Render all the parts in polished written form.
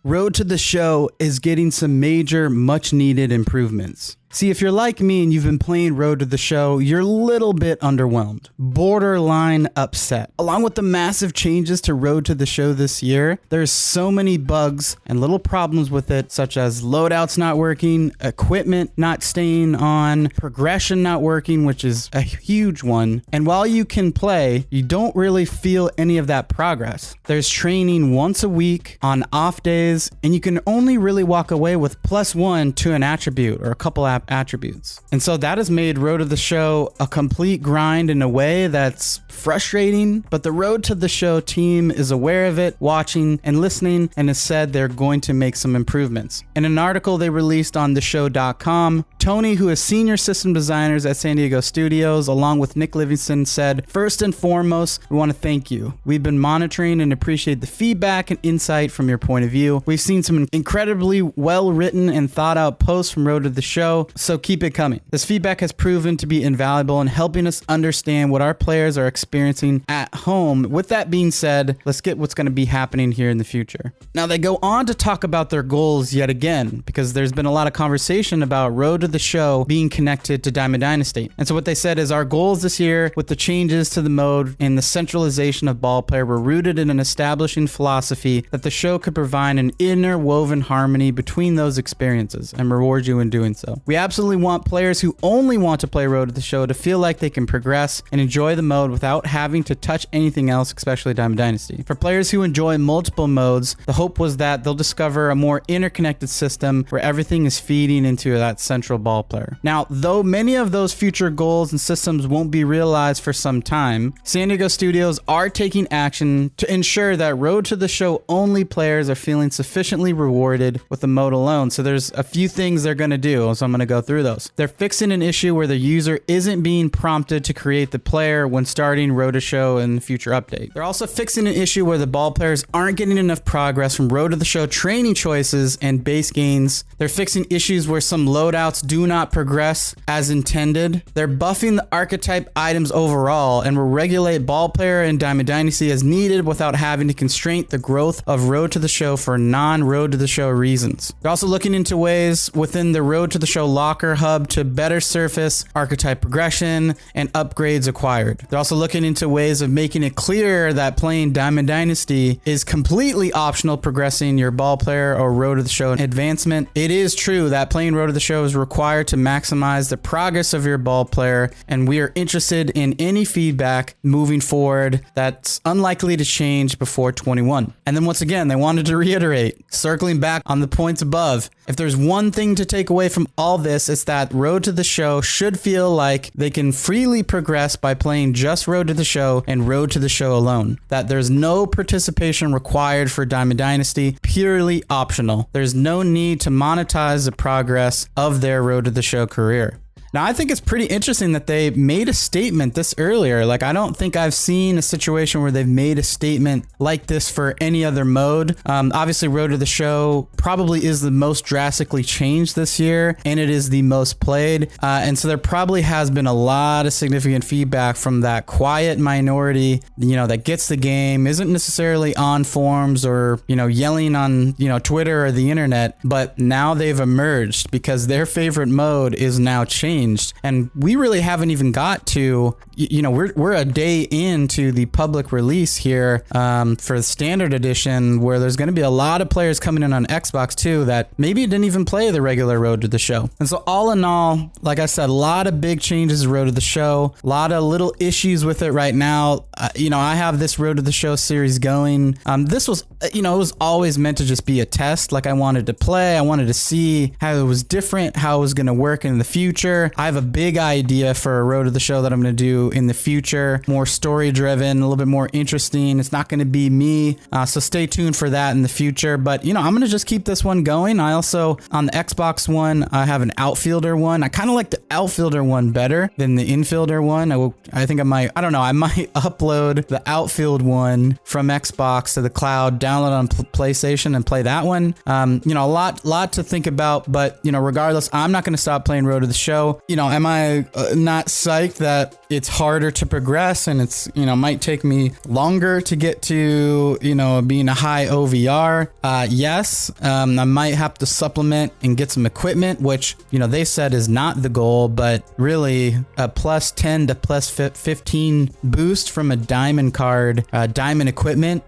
Road to the Show is getting some major, much needed improvements. See, if you're like me and you've been playing Road to the Show, you're a little bit underwhelmed, borderline upset. Along with the massive changes to Road to the Show this year, there's so many bugs and little problems with it, such as loadouts not working, equipment not staying on, progression not working, which is a huge one. And while you can play, you don't really feel any of that progress. There's training once a week on off days, and you can only really walk away with +1 to an attribute or a couple attributes. And so that has made Road to the Show a complete grind in a way that's frustrating, but the Road to the Show team is aware of it, watching and listening, and has said they're going to make some improvements. In an article they released on theshow.com, Tony, who is senior system designers at San Diego Studios, along with Nick Livingston, said, "First and foremost, we want to thank you. We've been monitoring and appreciate the feedback and insight from your point of view. We've seen some incredibly well-written and thought-out posts from Road to the Show, so keep it coming. This feedback has proven to be invaluable in helping us understand what our players are experiencing at home. With that being said, let's get what's going to be happening here in the future." Now, they go on to talk about their goals yet again, because there's been a lot of conversation about Road to the Show being connected to Diamond Dynasty. And so what they said is, our goals this year with the changes to the mode and the centralization of ball player were rooted in an establishing philosophy that the show could provide an interwoven harmony between those experiences and reward you in doing so. We absolutely want players who only want to play Road to the Show to feel like they can progress and enjoy the mode without having to touch anything else, especially Diamond Dynasty. For players who enjoy multiple modes, the hope was that they'll discover a more interconnected system where everything is feeding into that central ball player. Now, though many of those future goals and systems won't be realized for some time, San Diego Studios are taking action to ensure that Road to the Show only players are feeling sufficiently rewarded with the mode alone. So there's a few things they're going to do, so I'm going to go through those. They're fixing an issue where the user isn't being prompted to create the player when starting Road to Show in the future update. They're also fixing an issue where the ball players aren't getting enough progress from Road to the Show training choices and base gains. They're fixing issues where some loadouts do not progress as intended. They're buffing the archetype items overall and will regulate ball player and Diamond Dynasty as needed without having to constrain the growth of Road to the Show for non-Road to the Show reasons. They're also looking into ways within the Road to the Show locker hub to better surface archetype progression and upgrades acquired. They're also looking into ways of making it clear that playing Diamond Dynasty is completely optional progressing your ball player or Road to the Show advancement. It is true that playing Road to the Show is required to maximize the progress of your ball player, and we are interested in any feedback moving forward that's unlikely to change before 21. And then once again, they wanted to reiterate, circling back on the points above, if there's one thing to take away from all this, it's that Road to the Show should feel like they can freely progress by playing just Road to the Show and Road to the Show alone. That there's no participation required for Diamond Dynasty, purely optional. There's no need to monetize the progress of their Road to the Show career. Now, I think it's pretty interesting that they made a statement this earlier. Like, I don't think I've seen a situation where they've made a statement like this for any other mode. Obviously, Road to the Show probably is the most drastically changed this year, and it is the most played. And so there probably has been a lot of significant feedback from that quiet minority, that gets the game, isn't necessarily on forums or, yelling on, Twitter or the internet, but now they've emerged because their favorite mode is now changed. And we really haven't even got to, we're a day into the public release here for the standard edition, where there's going to be a lot of players coming in on Xbox too that maybe didn't even play the regular Road to the Show. And so all in all, like I said, a lot of big changes to Road to the Show, a lot of little issues with it right now. I have this Road to the Show series going. This was, it was always meant to just be a test. Like, I wanted to play, I wanted to see how it was different, how it was going to work in the future. I have a big idea for a Road to the Show that I'm going to do in the future, more story driven, a little bit more interesting. It's not going to be me. So stay tuned for that in the future. But, I'm going to just keep this one going. I also, on the Xbox one, I have an outfielder one. I kind of like the outfielder one better than the infielder one. I think I might upload the outfield one from Xbox to the cloud, download on PlayStation and play that one. A lot to think about, but regardless, I'm not going to stop playing Road to the Show. So, am I not psyched that it's harder to progress and it's, might take me longer to get to, being a high OVR? Yes, I might have to supplement and get some equipment, which, they said is not the goal, but really a plus 10 to plus 15 boost from a diamond card, diamond equipment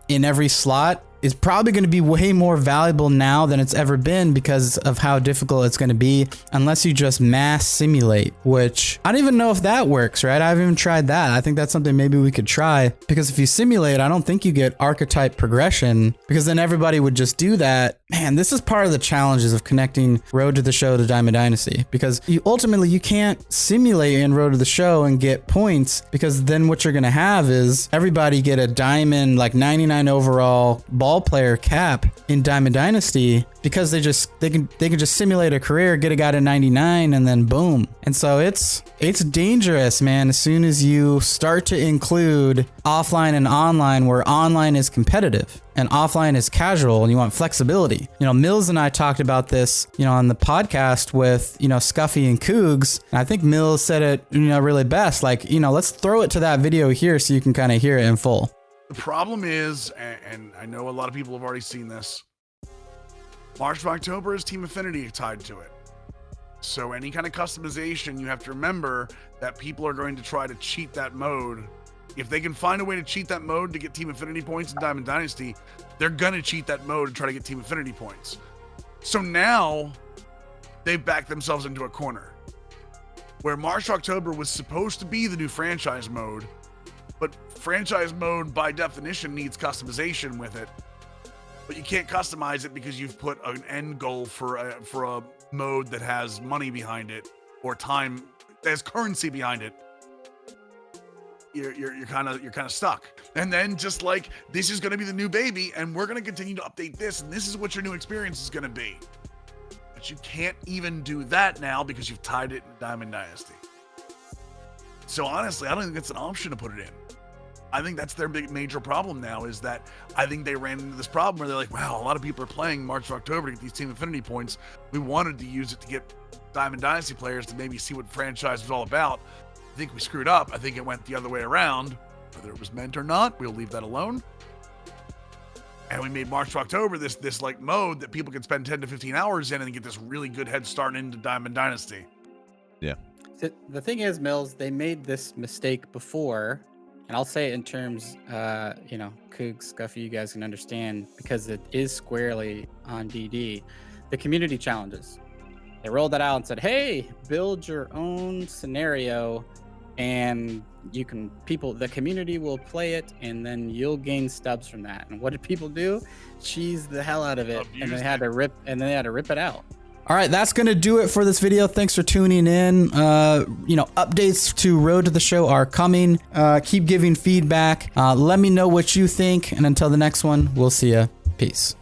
in every slot is probably going to be way more valuable now than it's ever been because of how difficult it's going to be unless you just mass simulate, which I don't even know if that works, right? I haven't even tried that. I think that's something maybe we could try, because if you simulate, I don't think you get archetype progression, because then everybody would just do that. Man, this is part of the challenges of connecting Road to the Show to Diamond Dynasty, because ultimately you can't simulate in Road to the Show and get points, because then what you're going to have is everybody get a diamond, like 99 overall ball player cap in Diamond Dynasty, because they can just simulate a career, get a guy to 99, and then boom. And so it's dangerous, man. As soon as you start to include offline and online, where online is competitive and offline is casual, and you want flexibility. Mills and I talked about this, on the podcast with, Scuffy and Cougs. And I think Mills said it, really best. Like, let's throw it to that video here so you can kind of hear it in full. The problem is, and I know a lot of people have already seen this, March of October is Team Affinity tied to it. So any kind of customization, you have to remember that people are going to try to cheat that mode. If they can find a way to cheat that mode to get Team Affinity points in Diamond Dynasty, they're going to cheat that mode and try to get Team Affinity points. So now they've backed themselves into a corner where March to October was supposed to be the new franchise mode, but franchise mode by definition needs customization with it. But you can't customize it because you've put an end goal for a mode that has money behind it, or time that has currency behind it. You're kind of stuck. And then just like, this is going to be the new baby, and we're going to continue to update this, and this is what your new experience is going to be. But you can't even do that now because you've tied it in Diamond Dynasty. So honestly, I don't think it's an option to put it in. I think that's their big major problem now, is that I think they ran into this problem where they're like, wow, a lot of people are playing March to October to get these Team Affinity points. We wanted to use it to get Diamond Dynasty players to maybe see what franchise was all about. I think we screwed up. I think it went the other way around. Whether it was meant or not, we'll leave that alone. And we made March to October this like mode that people can spend 10 to 15 hours in and get this really good head start into Diamond Dynasty. Yeah. So the thing is, Mills, they made this mistake before. And I'll say it in terms, Coog, Scuffy, you guys can understand, because it is squarely on DD. The community challenges. They rolled that out and said, hey, build your own scenario, and the community will play it, and then you'll gain stubs from that. And what did people do? Cheese the hell out of it, and they had to rip it out. All right, that's going to do it for this video. Thanks for tuning in. Updates to Road to the Show are coming. Keep giving feedback. Let me know what you think. And until the next one, we'll see ya. Peace.